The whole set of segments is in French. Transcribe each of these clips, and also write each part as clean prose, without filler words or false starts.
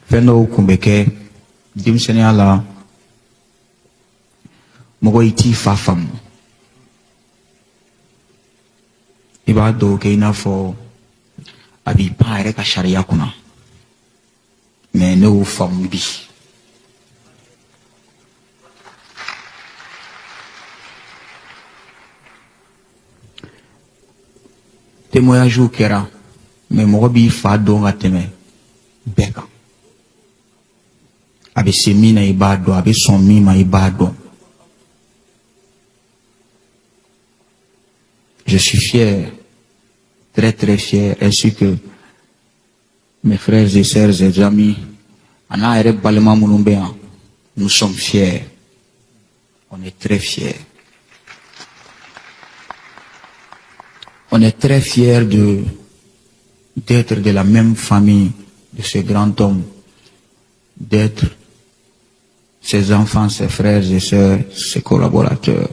Fendo kumbeke dimsene ala mogo iti fafam iba do ke ina fo abi pa ere ka sharia kuna me no fam bi témoignage ou kera me mogo bi fa do ngateme beka abe semina ibado abe son mima ibado. Je suis fier, très très fier, ainsi que mes frères et sœurs et amis. Nous sommes fiers. On est très fiers. On est très fiers d'être de la même famille de ce grand homme, d'être ses enfants, ses frères et sœurs, ses collaborateurs.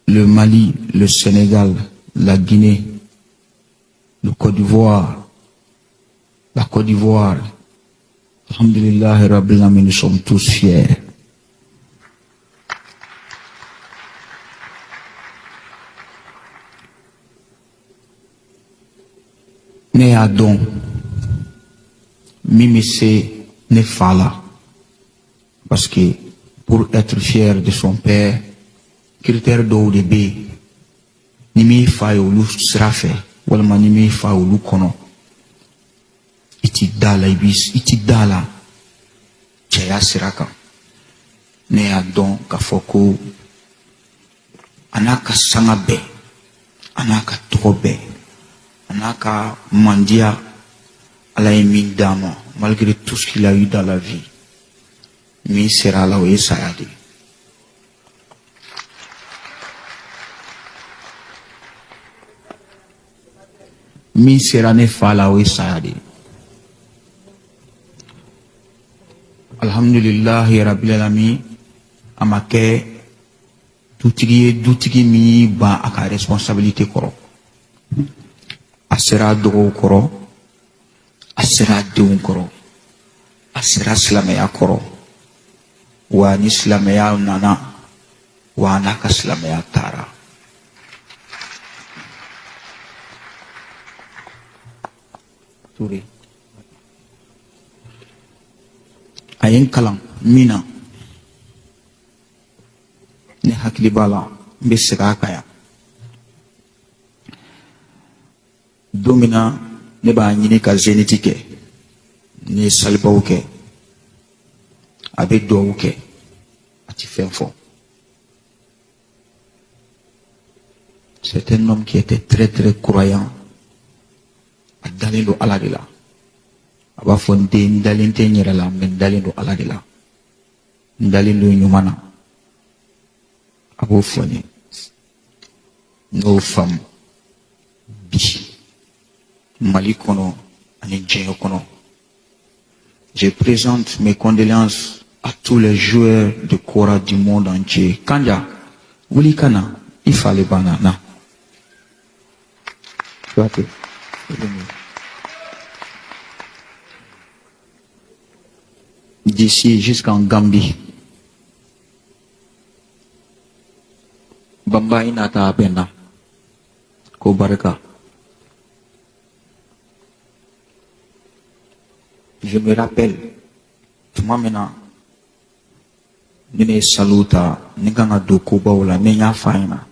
Le Mali, le Sénégal, la Guinée, le Côte d'Ivoire, la Côte d'Ivoire, alhamdulillah, Rabbil Alamin, nous sommes tous fiers. Ne Adon, Mimese ne fala, parce que pour être fier de son père, critère d'ODB, nimi fa yolu srafe, walma nimi fa yolu kono. Iti dala, chaya siraka. Ne Adon kafoko, anaka sangabe, anaka tobe, anaka mandia, alaïmin dama, malgré tout ce qu'il a eu dans la vie. Mi sera là où il s'ayade. Mi sera ne fala où il s'ayade. Alhamdulillah, Rabbil Alamin, amake, doutigi mi ba aka responsabilité koro. Asera dogo koro, asera deun koro, asera slameya koro, wa ni slameya nana, wa naka slameya tara. Turi. Ayen kalang, mina, ne hakili bala, mbeseka kaya. Domina ne ba nyini ka génétique ne salibaw ke abe do ke ati fenfo. C'est un homme qui était très très croyant a dalilu ala de la aba fo nde ndalinte nyere la men dalilu ala de la ndalilu nyumana abo foni no femme bi Mali kono ani djengo kono. Je présente mes condoléances à tous les joueurs de Kora du monde entier. Kanja, Wuli Kana, il fallait banana. D'ici jusqu'en Gambie. Bamba inata apenda. Kobaraka. Je me rappelle, tout le monde nous saluta, nous avons deux kobaola, nous avons faina.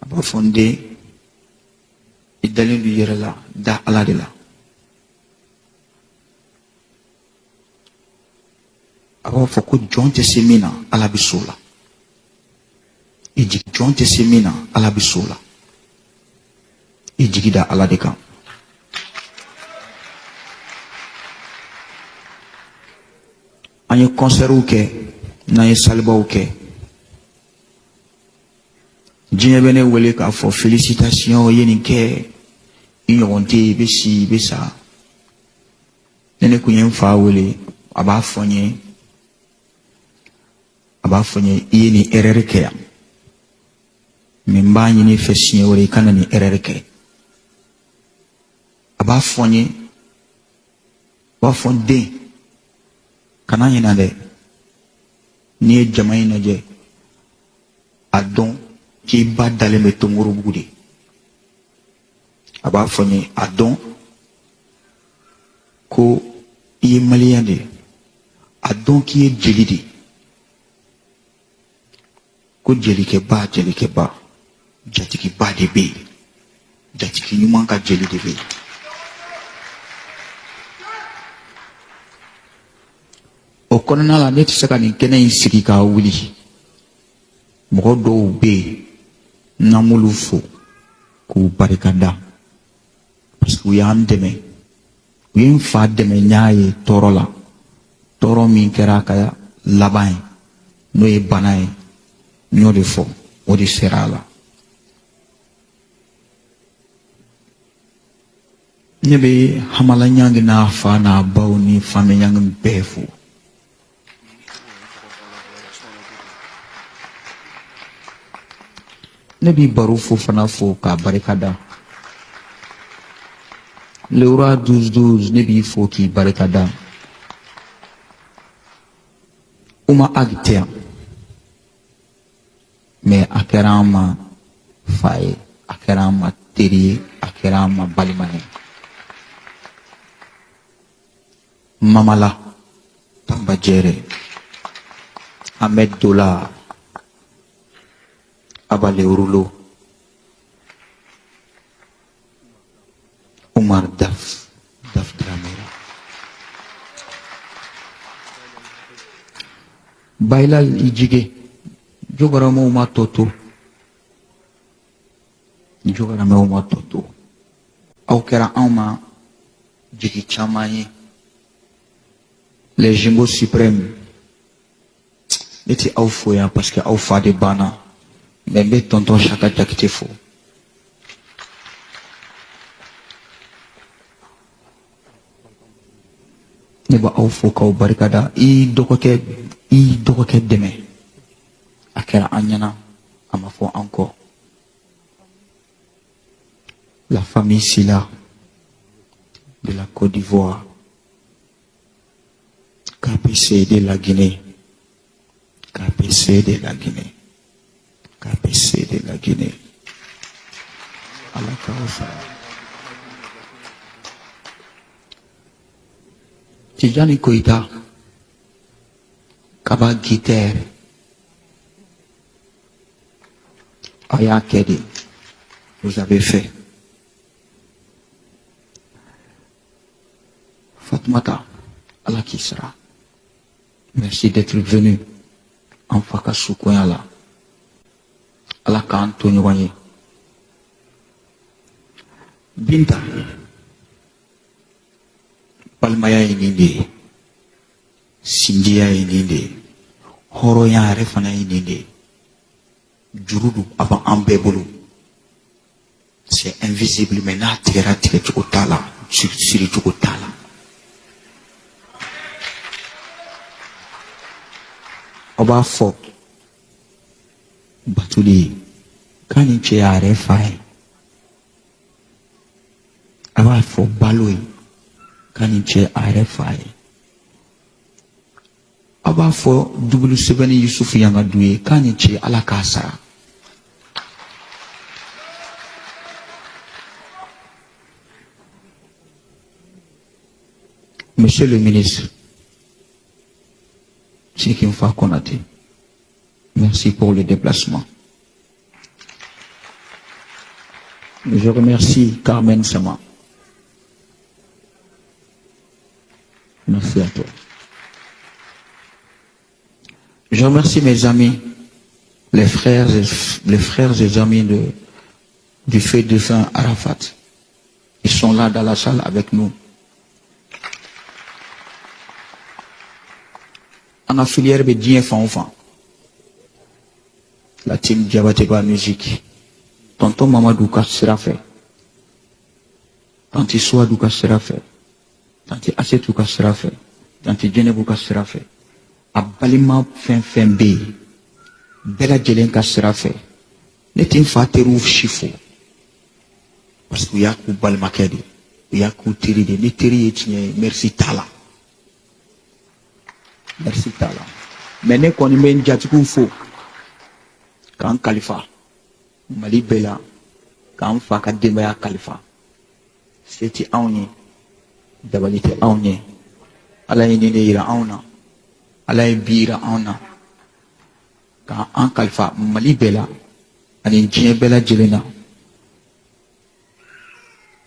Aba fondé, et d'aller lui dire là, da ala de là. Aba foko jonte semina ala bisola. Et dit jonte semina ala bisola. Et dit da ala de kan. Anye concert ou ke, nanye salba ou ke. Djine bene wele ka fo félicitations yeni ke, ignorante besi besa. Nene kunyen fa wele, aba fonye yeni erreur ke ya. Memba yeni fesinye wele kana ni erreur ke. b'a fɔ n ye u b'a fɔ n den kana ɲinɛ dɛ n'i ye jama in lajɛ a dɔn k'i ba dalen bɛ Tomorobugu de a b'a fɔ n ye a dɔn ko i ye maliyɛn de a dɔn k'i ye jeli de ko jelikɛba jatigiba de bɛ yen jatigi ɲuman ka jeli de bɛ yen o kɔnɔna la ne tɛ se ka nin kɛnɛ in sigi k'a wuli mɔgɔ dɔw bɛ yen n'an m'olu fo k'u barikada parce que u y'an dɛmɛ u ye n fa dɛmɛ n y'a ye tɔɔrɔ la tɔɔrɔ min kɛra a ka laban ye n'o ye bana ye n y'o de fɔ o de sera a la ne bɛ Hamala Ɲangi n'a fa n'a baw ni Fame Ɲangi bɛɛ fo ne b'i baro fo fana fo k'a barikada Leura 12-12 ne b'i fo k'i barikada Uma Ag tɛ yan mais a kɛra an ma fa ye a kɛra an ma teri ye a kɛra an ma balima ye Mamala Tamba Jɛrɛ Ahmed Dola Abale Urulo Umar Daf Dramera Bailal Ijige Jogarama Uma Toto aw kɛra anw ma jigi caman ye les Jimbo suprêmes ne tɛ aw fo yan parce que aw fa de banna mais n bɛ tonton Chaka Jakite fo ne bɛ aw fo k'aw barikada i dɔgɔkɛ dɛmɛ a kɛra an ɲɛna a ma fɔ an kɔ la famille Sila de la Côte d'Ivoire KPC de la Guinée Allah Kaoufa Tijani Koita Kaba Giter Aya Kedi vous avez fait Fatmata Allah Kisra merci d'être venu en faka sukoya la Allah k'an to ɲɔgɔn ye Binta balimaya ye nin de ye sinjiya ye nin de ye hɔrɔnya yɛrɛ fana ye nin de ye juru do a b'an bɛɛ bolo c'est invisible mais n'a tigɛra tigɛcogo t'a la siricogo t'a la aw b'a fɔ Batuli ye k'a ni cɛ y'a yɛrɛ fa ye a b'a fɔ Balo ye k'a ni cɛ a yɛrɛ fa ye a b'a fɔ W7 Yusufu Yangadu ye k'a ni cɛ Ala k'a sara Monsieur le ministre Chikimfa Konate, merci pour le déplacement. Je remercie Carmen Sama. Merci à toi. Je remercie mes amis, les frères et amis du fait de fin Arafat. Ils sont là dans la salle avec nous. En affilière de Dien Fanfan, la team Diabateba Musique, tonton Mamadou Kasserafe, tanti Souadou Kasserafe, tanti Assetou Kasserafe, tanti Djenebou Kasserafe, Abalima Fenfembe, Bella Djelen Kasserafe, Netin Faterouf Chifo, parce qu'il y a Balmakedi, o y'a k'u teri de ni teri ye tiɲɛ ye merci t'a la merci t'a la mais ne kɔni bɛ n jatigiw fo k'an kalifa Mali bɛɛ la k'an fa ka denbaya kalifa se tɛ anw ye dabali tɛ anw ye Ala ye nin de yira anw na Ala ye bi yira anw na k'an kalifa Mali bɛɛ la ani diɲɛ bɛɛ lajɛlen na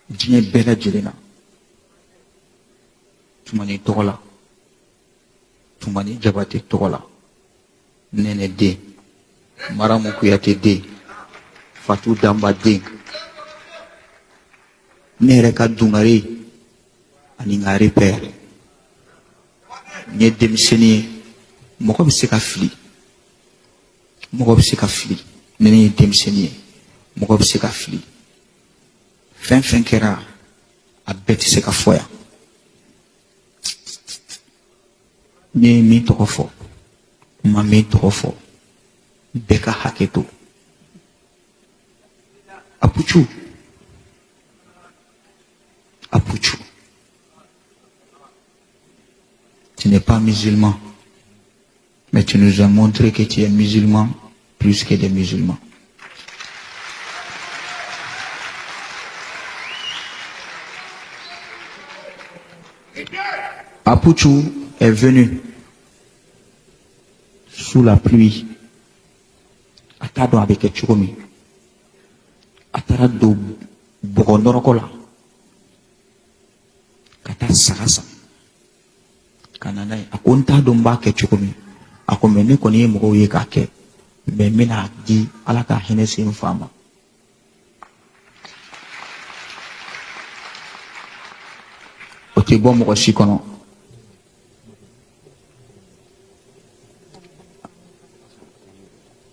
diɲɛ bɛɛ lajɛlen na Tumani tɔgɔ la Tumani Jabate tɔgɔ la Nɛnɛ den Maramu Kuyate den Fatou Damba den ne yɛrɛ ka dungare ani n ka repère n ye denmisɛnnin ye mɔgɔ bɛ se ka fili mɔgɔ bɛ se ka fili ne ye denmisɛnnin ye mɔgɔ bɛ se ka fili fɛn fɛn kɛra a bɛɛ tɛ se ka fɔ yan ne ye min tɔgɔ fɔ n ma min tɔgɔ fɔ bɛɛ ka hakɛ to Apuchu tu n'es pas musulman mais tu nous as montré que tu es musulman plus que des musulmans. Apuchu est venu sous la pluie. Atado avec Chukomi. Atarado Bogondorokola. Kata Sarasa. Kananai. Akonta domba ke Chukomi. Akomene koni moko ye kake. Memena di alaka henesi mfama. Ote bon moko shikono.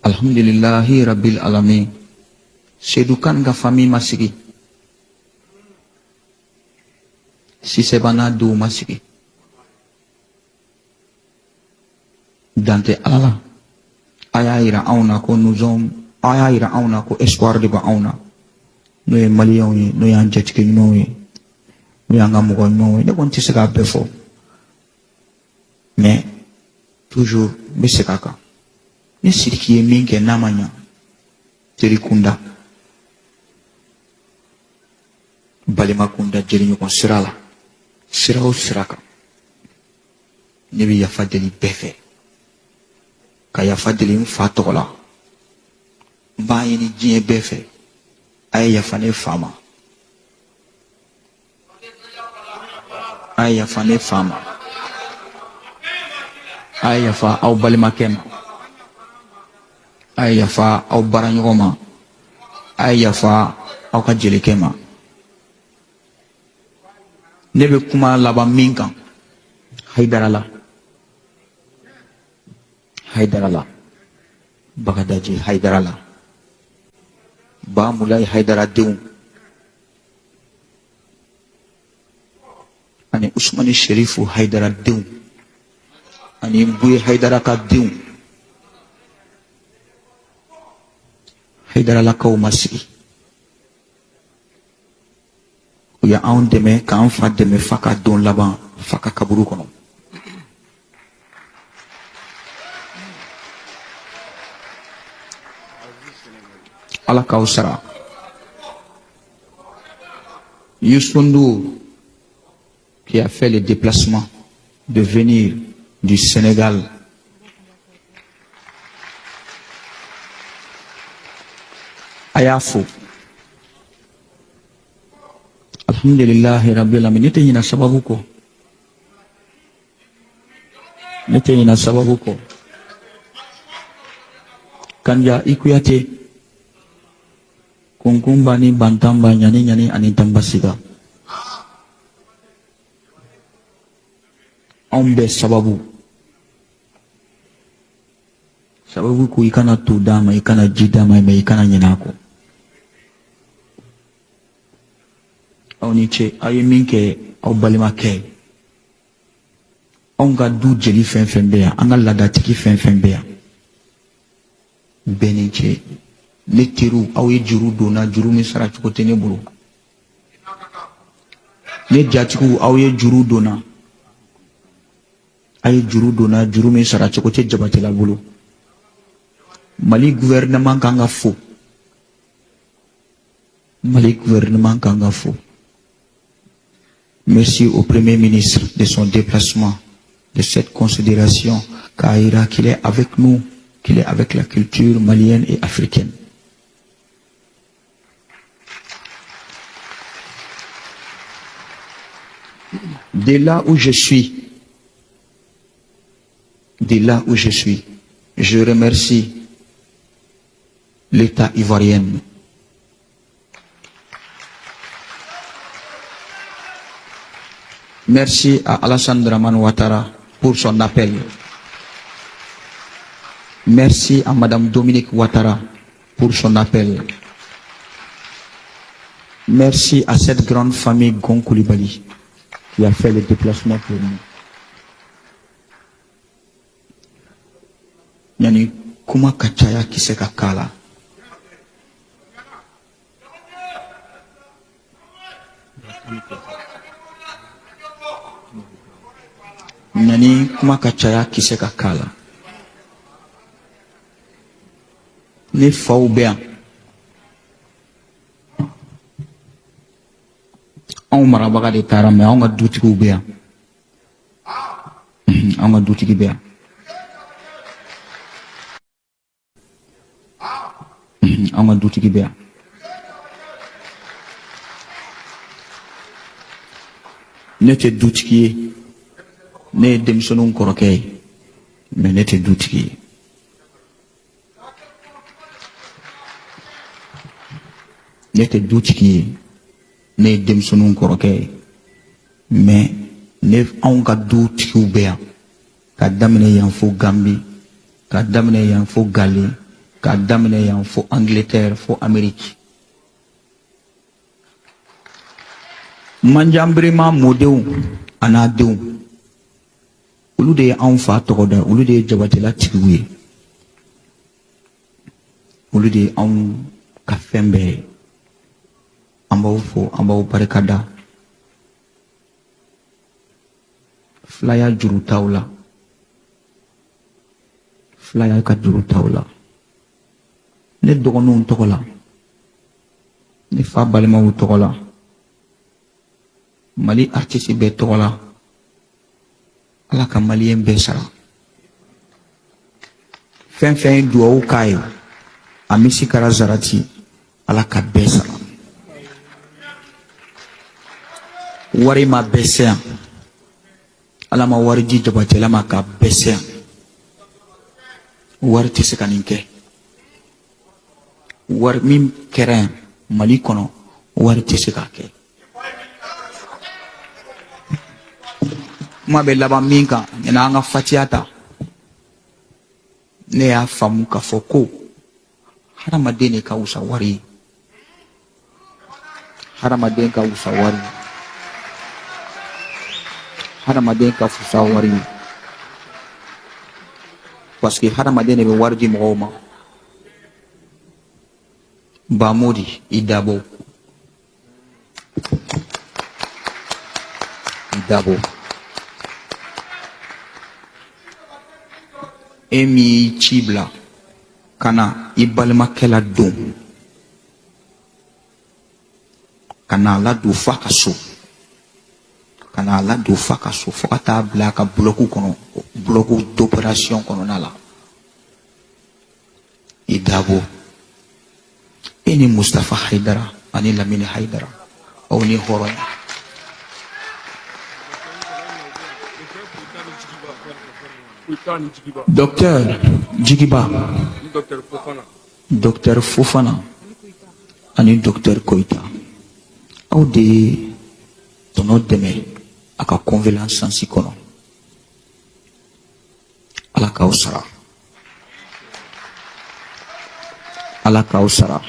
Alhamdulillahi Rabbil Alamin. Sedukan ga famille masigi. Si sebana do masigi. Dante Allah. Ayaira auna ko nuzom. Ayaira auna ko espoir de ba auna. No ye Maliens ye, no ye Djatike no ye. No ye Ngamugo no ye. Ne kon ti se ka befo. Mais toujours be se kaka. Ni siriki ye min kɛ n'a ma ɲa teri kunda balima kunda jeliɲɔgɔn sira la sira o sira kan ne bɛ yafa deli bɛɛ fɛ ka yafa deli n fa tɔgɔ la n b'a ɲini diɲɛ bɛɛ fɛ a ye yafa ne fa ma a ye yafa ne fa ma a ye yafa aw balimakɛ ma a ye yafa aw baraɲɔgɔn ma a ye yafa aw ka jelikɛ ma ne bɛ kuma laban min kan Haidara la Bagadaji Haidara la Ba Mulayi Haidara denw ani Usmani Sherifu Haidara denw ani Mbuye Haidara ka denw Haidara lakaw ma sigi u ye anw dɛmɛ k'an fa dɛmɛ fa ka don laban fa ka kaburu kɔnɔ Ala k'aw sara Youssou Ndour qui a fait le déplacement de venir du Sénégal Ayafo. Alhamdulillahi Rabbil Alamin. Nete ina sababu ko. Kanja ikuyate. Kunkumba ni bantamba nyani anitamba siga. Ombe sababu. Sababu ku ikana tudama, ikana jidama, ikana nyenako. Aw ni ce aw ye min kɛ aw balimakɛ anw ka du jeli fɛn fɛn bɛ yan an ka laadatigi fɛn fɛn bɛ yan bɛɛ ni ce ne teriw aw ye juru donna juru min sara cogo tɛ ne bolo ne jatigiw aw ye juru donna a ye juru donna juru min sara cogo tɛ Jabatela bolo. Mali gouvernement kan ka fo. Mali gouvernement kan ka fo. Merci au Premier ministre de son déplacement, de cette considération, car qu'il est avec nous, qu'il est avec la culture malienne et africaine. De là où je suis, je remercie l'État ivoirien. Merci à Alassane Dramane Ouattara pour son appel. Merci à Madame Dominique Ouattara pour son appel. Merci à cette grande famille Gon Coulibaly qui a fait le déplacement pour nous. Yani kuma kachaya kiseka kala. Yani kuma kachaya kiseka kala. Ne faw bɛ yan. Anw marabaga de taara mais anw ka dutigiw bɛ yan. Anw ka dutigi bɛ yan. Anw ka dutigi bɛ yan. Ne tɛ dutigi ye. Ne ye denmisɛnninw kɔrɔkɛ ye. Mais ne tɛ dutigi ye. Ne tɛ dutigi ye. Ne ye denmisɛnninw kɔrɔkɛ ye. Mais ne anw ka dutigiw bɛ yan. Ka daminɛ yan fo Gambie, ka daminɛ yan fo Gali, ka daminɛ yan fo Angleterre, fo Amérique. Manjambrema mɔdenw a n'a denw. Olu de ye anw fa tɔgɔ da, olu de ye Jabatela tigiw ye. Olu de ye anw ka fɛn bɛɛ ye. An b'aw fo, an b'aw barikada. Filaya juru t'aw la. Filaya ka juru t'aw la. Ne dɔgɔninw tɔgɔ la. Ne fa balimaw tɔgɔ la. Mali artiste bɛɛ tɔgɔ la. Ala ka maliyɛn bɛɛ sara. Fɛn fɛn ye duwawu k'a ye, a misi kɛra Zarati, Ala ka bɛɛ sara. Wari ma bɛɛ se yan. Ala ma wari di Jabatela ma ka bɛɛ se yan. Wari tɛ se ka nin kɛ. Wari min kɛra yan Mali kɔnɔ, wari tɛ se k'a kɛ. Kuma bɛ laban min kan, ɲinɛ an ka fatiya ta. Ne y'a faamu k'a fɔ ko hadamaden de ka wusa wari ye. Hadamaden ka wusa wari ye. Hadamaden ka fusa wari ye. Parce que hadamaden de bɛ wari di mɔgɔw ma. Bamodi i Dabo. I Dabo. E min y'i ci bila ka na i balimakɛ la don. Ka na ladon f'a ka so. Ka na ladon f'a ka so fo ka taa bila a ka bloku kɔnɔ, bloku d'opération kɔnɔna la. I Dabo. E ni Mustafa Haidara ani Lamini Haidara aw ni hɔrɔn. Docteur Djigiba, Docteur Fofana ani Docteur Koita, aw de ye tɔnɔ dɛmɛ a ka convalescence sansi kɔnɔ. Ala k'aw sara. Ala k'aw sara.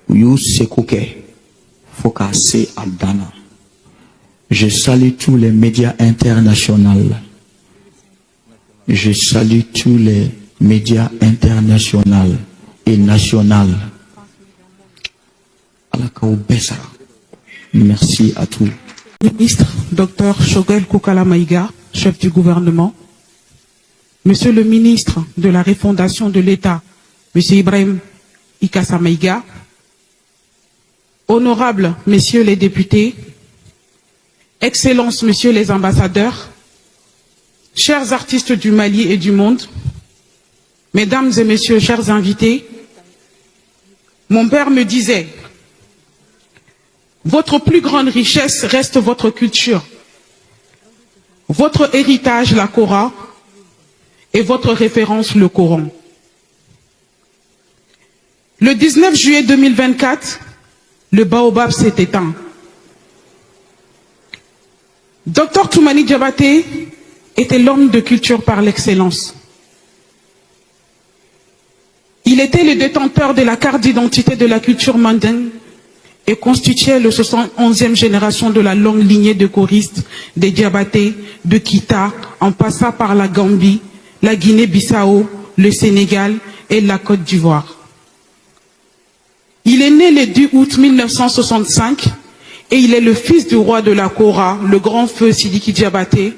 U y'u seko kɛ fo k'a se a dan na. Je salue tous les médias internationaux. Je salue tous les médias internationaux et nationaux. Ala k'aw bɛɛ sara. Merci à tous. Ministre, Dr Choguel Koukala Maïga, chef du gouvernement. Monsieur le ministre de la Refondation de l'État, Monsieur Ibrahim Ikassa Maïga. Honorables Messieurs les députés, Excellences Messieurs les ambassadeurs, chers artistes du Mali et du monde, Mesdames et Messieurs, chers invités, mon père me disait, votre plus grande richesse reste votre culture, votre héritage, la Kora, et votre référence, le Coran. Le 19 juillet 2024, le baobab s'est éteint. Dr Toumani Diabaté était l'homme de culture par l'excellence. Il était le détenteur de la carte d'identité de la culture mandingue et constituait le 71e génération de la longue lignée de choristes des Diabaté, de Kita, en passant par la Gambie, la Guinée-Bissau, le Sénégal et la Côte d'Ivoire. Il est né le 10 août 1965 et il est le fils du roi de la Kora, le grand feu Sidiki Diabaté,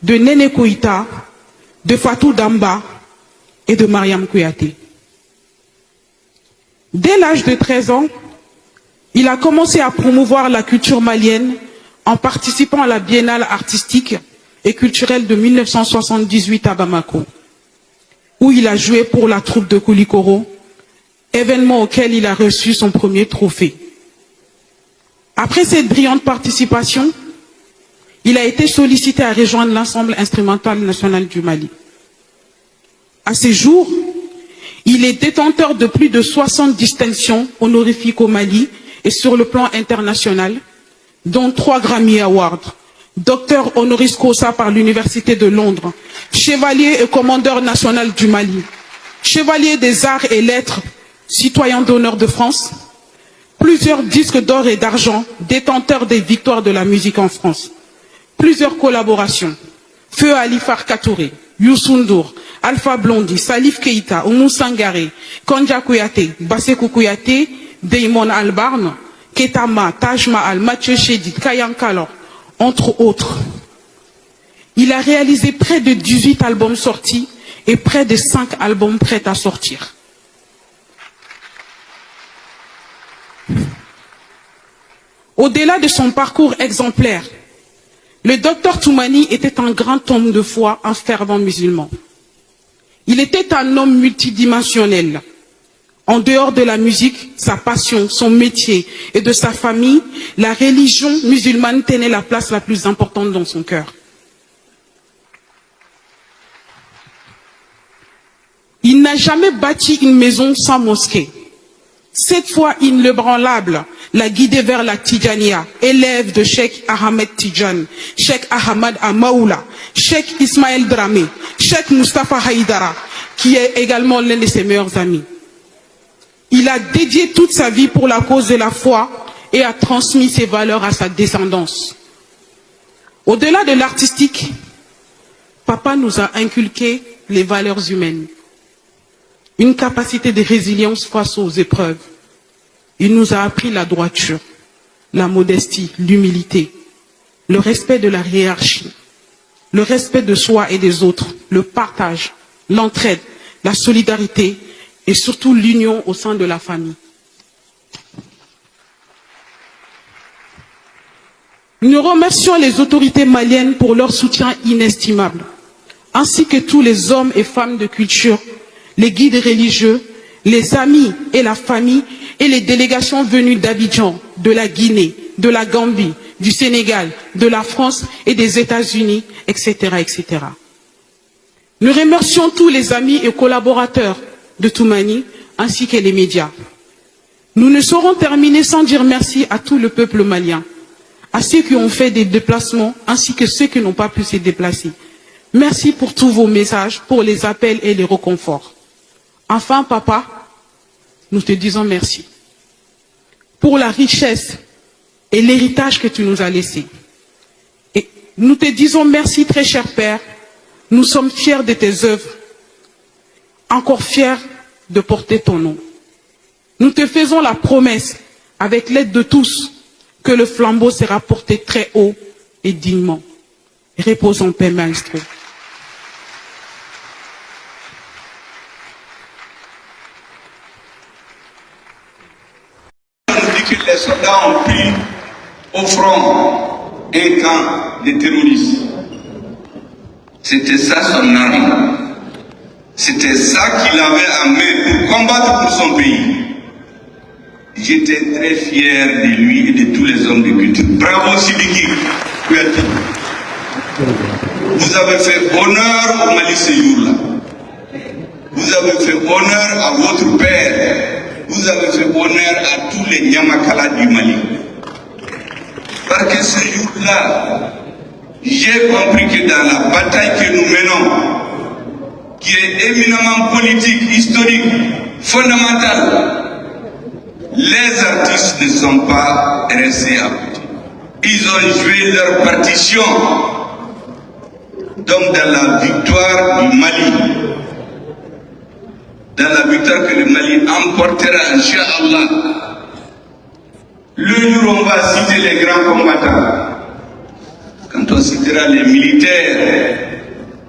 de Néné Koïta, de Fatou Damba et de Mariam Kouyaté. Dès l'âge de 13 ans, il a commencé à promouvoir la culture malienne en participant à la biennale artistique et culturelle de 1978 à Bamako, où il a joué pour la troupe de Koulikoro, événement auquel il a reçu son premier trophée. Après cette brillante participation, il a été sollicité à rejoindre l'ensemble instrumental national du Mali. À ce jour, il est détenteur de plus de 60 distinctions honorifiques au Mali et sur le plan international, dont 3 Grammy Awards, docteur honoris causa par l'Université de Londres, chevalier et commandeur national du Mali, chevalier des arts et lettres, citoyen d'honneur de France, plusieurs disques d'or et d'argent, détenteur des victoires de la musique en France, plusieurs collaborations, Feu Ali Farka Touré, Youssou N'Dour, Alpha Blondy, Salif Keïta, Oumou Sangaré, Kondja Kouyaté, Basekou Kouyaté, Damon Albarn, Ketama, Taj Mahal, Mathieu Chédid, Kayan Kalor, entre autres. Il a réalisé près de 18 albums sortis et près de 5 albums prêts à sortir. Au-delà de son parcours exemplaire, le docteur Toumani était un grand homme de foi, un fervent musulman. Il était un homme multidimensionnel. En dehors de la musique, sa passion, son métier et de sa famille, la religion musulmane tenait la place la plus importante dans son cœur. Il n'a jamais bâti une maison sans mosquée. Cette fois inébranlable l'a guidé vers la Tidjania, élève de Cheikh Ahmed Tidjan, Cheikh Ahmad Amaoula, Cheikh Ismaël Dramé, Cheikh Mustafa Haïdara, qui est également l'un de ses meilleurs amis. Il a dédié toute sa vie pour la cause de la foi et a transmis ses valeurs à sa descendance. Au-delà de l'artistique, Papa nous a inculqué les valeurs humaines. Une capacité de résilience face aux épreuves. Il nous a appris la droiture, la modestie, l'humilité, le respect de la hiérarchie, le respect de soi et des autres, le partage, l'entraide, la solidarité et surtout l'union au sein de la famille. Nous remercions les autorités maliennes pour leur soutien inestimable, ainsi que tous les hommes et femmes de culture, les guides religieux, les amis et la famille et les délégations venues d'Abidjan, de la Guinée, de la Gambie, du Sénégal, de la France et des États-Unis, etc., etc. Nous remercions tous les amis et collaborateurs de Toumani, ainsi que les médias. Nous ne saurons terminer sans dire merci à tout le peuple malien, à ceux qui ont fait des déplacements, ainsi que ceux qui n'ont pas pu se déplacer. Merci pour tous vos messages, pour les appels et les réconforts. Enfin, Papa, nous te disons merci pour la richesse et l'héritage que tu nous as laissé. Et nous te disons merci, très cher Père. Nous sommes fiers de tes œuvres, encore fiers de porter ton nom. Nous te faisons la promesse, avec l'aide de tous, que le flambeau sera porté très haut et dignement. Repose en paix, maestro. On dit que les soldats ont pris au front un camp de terroristes. C'était ça son arme. C'était ça qu'il avait en main pour combattre pour son pays. J'étais très fier de lui et de tous les hommes de culture. Bravo Sidiki Kouyaté. Vous avez fait honneur au Mali ce jour-là. Vous avez fait honneur à votre père. Vous avez fait honneur à tous les Nyamakala du Mali. Parce que ce jour-là, j'ai compris que dans la bataille que nous menons, qui est éminemment politique, historique, fondamentale, les artistes ne sont pas restés à côté. Ils ont joué leur partition. Donc dans la victoire du Mali, dans la victoire que le Mali emportera, Inch'Allah, le jour où on va citer les grands combattants, quand on citera les militaires,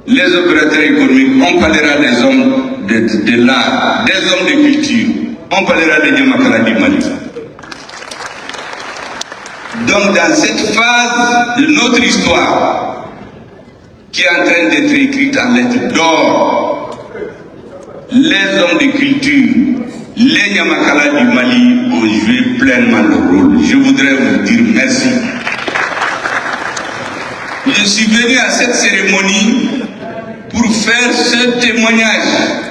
les opérateurs économiques, on parlera des hommes de l'art, des hommes de culture, on parlera des Nyamakala du Mali. Donc dans cette phase de notre histoire, qui est en train d'être écrite en lettres d'or, les hommes de culture, les Nyamakala du Mali ont joué pleinement leur rôle. Je voudrais vous dire merci. Je suis venu à cette cérémonie pour faire ce témoignage.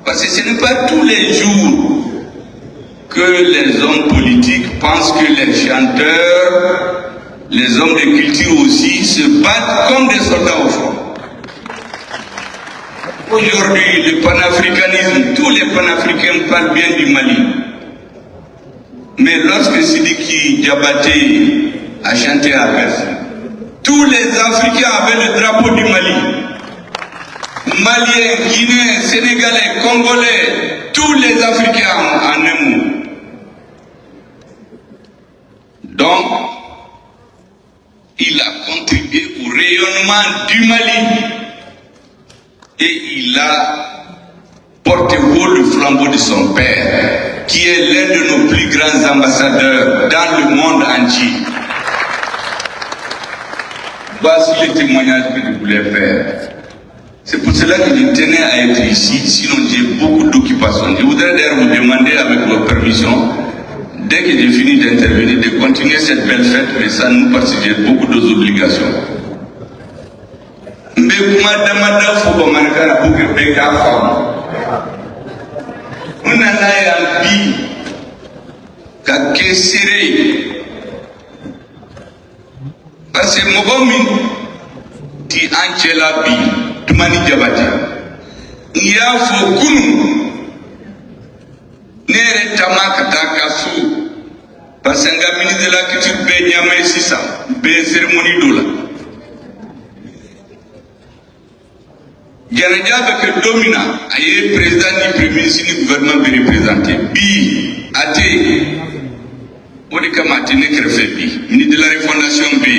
Parce que ce n'est pas tous les jours que les hommes politiques pensent que les chanteurs, les hommes de culture aussi, se battent comme des soldats au front. Aujourd'hui, le panafricanisme, tous les panafricains parlent bien du Mali. Mais lorsque Sidiki Diabaté a chanté à Bercy, tous les Africains avaient le drapeau du Mali. Maliens, Guinéens, Sénégalais, Congolais, tous les Africains en un mot. Donc, il a contribué au rayonnement du Mali et il a porté haut le flambeau de son père, qui est l'un de nos plus grands ambassadeurs dans le monde entier. Voici le témoignage que je voulais faire. C'est pour cela que je tenais à être ici, sinon j'ai beaucoup d'occupations. Je voudrais d'ailleurs vous demander, avec vos permissions, dès que j'ai fini d'intervenir, de continuer cette belle fête, mais ça nous parce que j'ai beaucoup d'autres obligations. Mais comment demander faut que Manakara pour que Beka femme. On a là un bi, qu'à serré. Parce que Mogomi, ti Angela bi, Tumani Diabaté. Il y a faux kunu. Nere tamakata kasu. Parce que le ministre de la Culture be nyame sisa, be cérémonie dola. Janadjabe que domina, aye président du premier ministre du gouvernement be représenté. Bi, ate, Odika Matine Krefe bi, ministre de la refondation bi.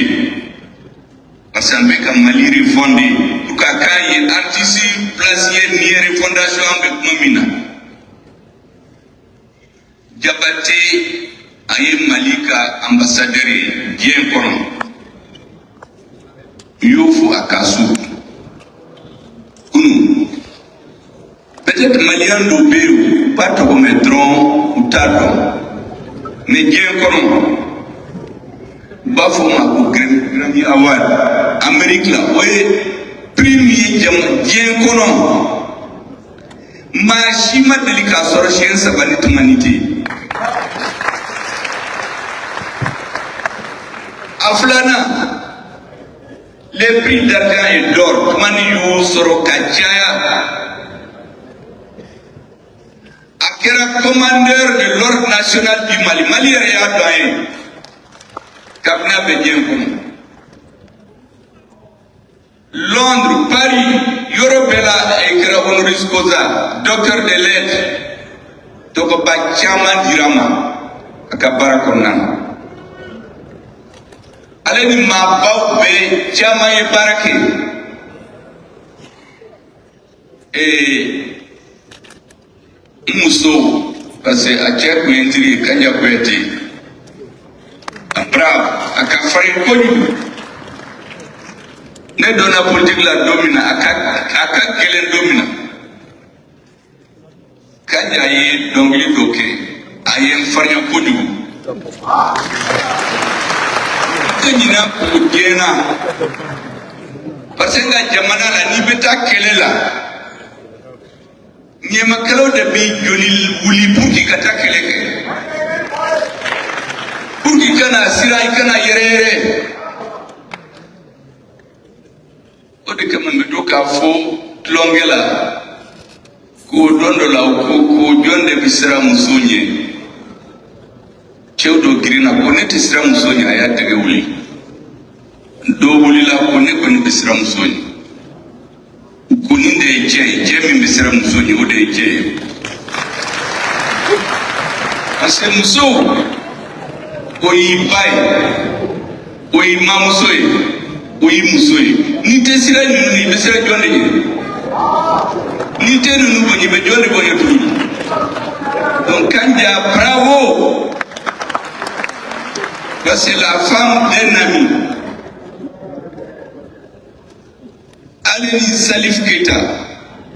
Parce que Mali refondé, pour qu'il artiste placé ni refondation avec Mamina. Diabaté aye Malika ambassadeur bien kono. Yofu akasu. Peut-être Malien d'Obéou, pas trop metron ou tardon. Mais bien kono. Bafoma ou Grammy Award, Amérique là, oui, premier bien kono. Machima delika sorchien sabanit humanité. Aflana, les prix d'argent et d'or, Maniou Sorokachaya, Akera commandeur de l'ordre national du Mali, Mali a gagné. Kabina Bedien Londres, Paris, Européla écrit honoris causa, docteur de lettres, Tokoba Chama Dirama, Akabara Konan. ale ni maabaw bɛɛ caman ye baara kɛ n muso parce que a cɛ kun ye n tiri ye Kanja Kuyate a brave a ka farin kojugu ne donna politique la don min na a ka gɛlɛn don min na Kanja ye dɔnkili dɔ kɛ a ye n farinya kojugu tɛ ɲinɛ o diɲɛna parce que nka jamana la n'i bɛ taa kɛlɛ la ɲamakalaw de b'i joli wuli pour que ka taa kɛlɛ kɛ pour que i kana siran i kana yɛrɛyɛrɛ o de kama n bɛ to k'a fɔ tulonkɛ la k'o don dɔ la ko jɔn de bɛ siran muso ɲɛ cɛw dɔ girinna ko ne tɛ siran muso ɲɛ a y'a tɛgɛ wuli dɔ wulila ko ne kɔni bɛ siran muso ɲɛ ko nin de ye cɛ ye cɛ min bɛ siran muso ɲɛ o de ye cɛ ye parce que muso o y'i ba ye o y'i mamuso ye o y'i muso ye n'i tɛ siran ninnu i bɛ siran jɔn de ɲɛ n'i tɛ ninnu bonya i bɛ jɔn de bonya tuguni donc Kanja bravo parce que la femme d'un ami ale ni Salif Keita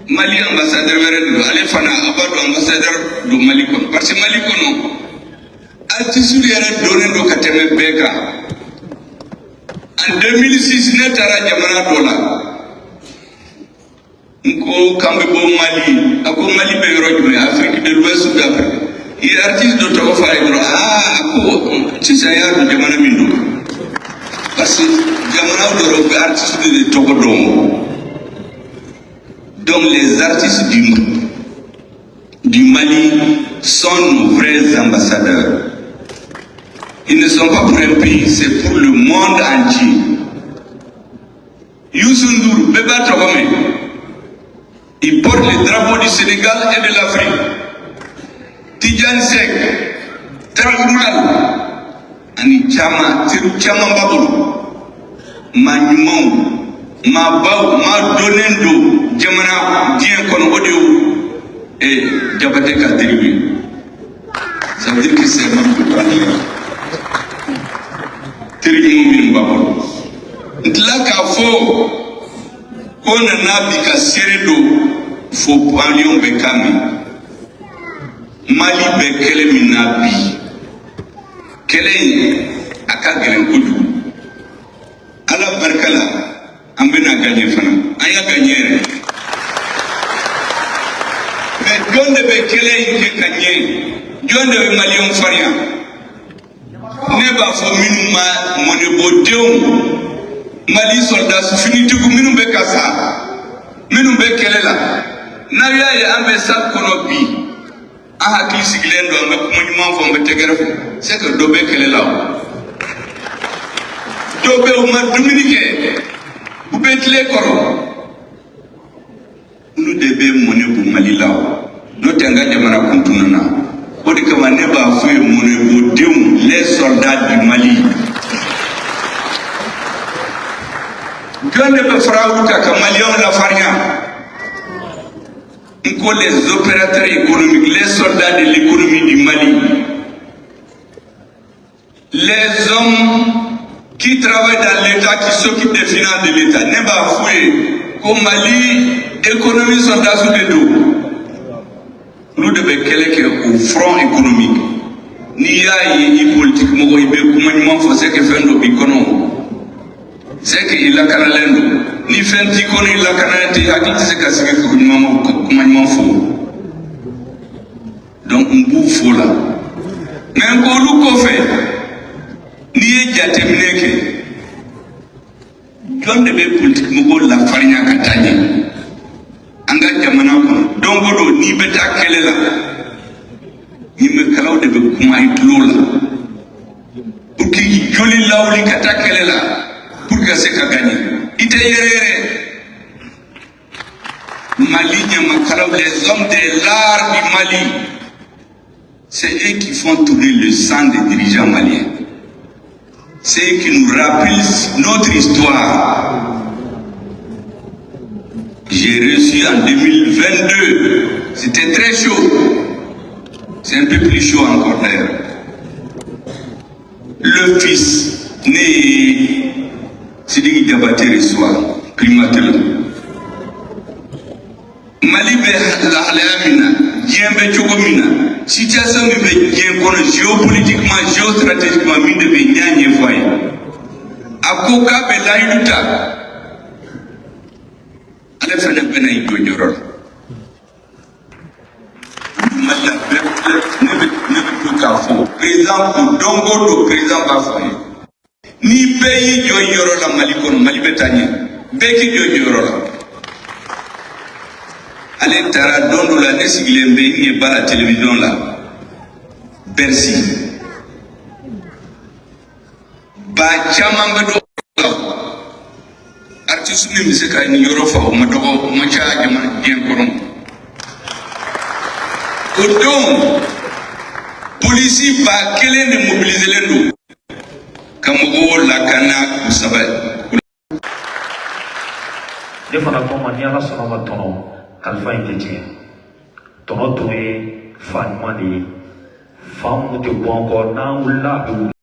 Mali ambassadeur wɛrɛ de don ale fana a b'a dɔn ambassadeur don Mali kɔnɔ parce que Mali kɔnɔ artiste yɛrɛ donnen don ka tɛmɛ bɛɛ kan en 2006 ne taara jamana dɔ la n ko k'an bɛ bɔ Mali a ko Mali bɛ yɔrɔ jumɛn Afrique de l'Ouest ou d'Afrique i ye artiste dɔ tɔgɔ fɔ a ye dɔrɔn a ko sisan y'a dɔn jamana min don parce que jamana dɔrɔn bɛ artiste de tɔgɔ dɔn donc les artistes du Mali sont nos vrais ambassadeurs. Ils ne sont pas pour un pays, c'est pour le monde entier. Youssou N'Dour, Beba Traoré, il porte le drapeau du Sénégal et de l'Afrique. Tidjane Seck, Traoré, Ani Chama, Tiru Chama Babou, Manyumou, ma baw ma donendo jamana diɲɛ kɔnɔ o de ye Jabate ka tribu ça veut dire que c'est ma tribu minnu b'a bolo n tila k'a fɔ ko nana bi ka seere don fo pavillon bɛ kan min Mali bɛ kɛlɛ min na bi kɛlɛ in a ka gɛlɛn kojugu Ala barika la an bɛna gagner fana an y'a gagner yɛrɛ mais jɔn de bɛ kɛlɛ in kɛ ka ɲɛ jɔn de bɛ maliyɛnw farinya ne b'a fɔ minnu ma mɔnɛbɔdenw Mali soldats finitigiw minnu bɛ ka sa minnu bɛ kɛlɛ la n'a y'a ye an bɛ salle kɔnɔ bi an hakili sigilen don an bɛ kuma ɲuman fɔ an bɛ tɛgɛrɛ fɔ c'est que dɔ bɛ kɛlɛ la o dɔ bɛ u ma dumuni kɛ u bɛ tile kɔrɔ olu de bɛ mɔnɛ bɔ Mali la n'o tɛ n ka jamana kun tunun na o de kama ne b'a fɔ ye mɔnɛbɔdenw les soldats du Mali jɔn de bɛ fara olu kan ka maliyɛnw lafarinya n ko les opérateurs économiques les soldats de l'économie du Mali les hommes qui travaille dans l'État, qui s'occupe des finances de l'État. Ne b'a foué qu'au Mali, économie sont dans sous les dos. Nous devons quelqu'un au front économique. Ni y'a y politique, moi, il veut comment faut c'est que fait un bicono. C'est qu'il a canalendo. Ni fait un ticono, il a canalé, à qui c'est qu'à ce que comment faut. Donc, on bouffe là. Mais un colou qu'on fait. N'i ye jateminɛ kɛ jɔn de bɛ politique mɔgɔw lafarinya ka taa ɲɛ an ka jamana kɔnɔ don o don n'i bɛ taa kɛlɛ la ɲamakalaw de bɛ kuma i tulo la pour que i joli lawuli ka taa kɛlɛ la pour que ka se ka gagner i tɛ yɛrɛyɛrɛ Mali ɲamakalaw les hommes de l'art du Mali c'est eux qui font tourner le sang des dirigeants maliens. c'est qui nous rappelle notre histoire. J'ai reçu en 2022, c'était très chaud, c'est un peu plus chaud encore d'ailleurs, le fils né Sidiki Diabaté reçoit primature. Mali be lahalaya mina, diɲɛ bɛ cogo min na, situation min bɛ diɲɛ kɔnɔ géopolitiquement, géostratégiquement min de bɛ n y'a ɲɛfɔ a ye. A ko k'a bɛ layidu ta, ale fɛnɛ bɛna i jɔ ɲɔrɔ la. Mali la bɛɛ ne bɛ to k'a fɔ président ko don o don président b'a fɔ ye. Ni bɛɛ y'i jɔ yɔrɔ la Mali kɔnɔ, Mali bɛ taa ɲɛ. Bɛɛ k'i jɔ yɔrɔ la. Ale taara don dɔ la ne sigilen bɛ n ye ba la télévision la Bercy. Ba caman bɛ dɔn la. Artiste min bɛ se ka nin yɔrɔ fa o ma dɔgɔ, o ma caya jamana diɲɛ kɔnɔ. O don polisi ba kelen de mobiliselen don ka mɔgɔw lakana k'u sabali. Ne fana ko ma ni Ala sɔnna ma tɔnɔ kalifa in tɛ tiɲɛ. Tɔnɔ tun ye fa ɲuman de ye, fa mun tɛ bɔ an kɔ n'an wulila a bɛ wuli.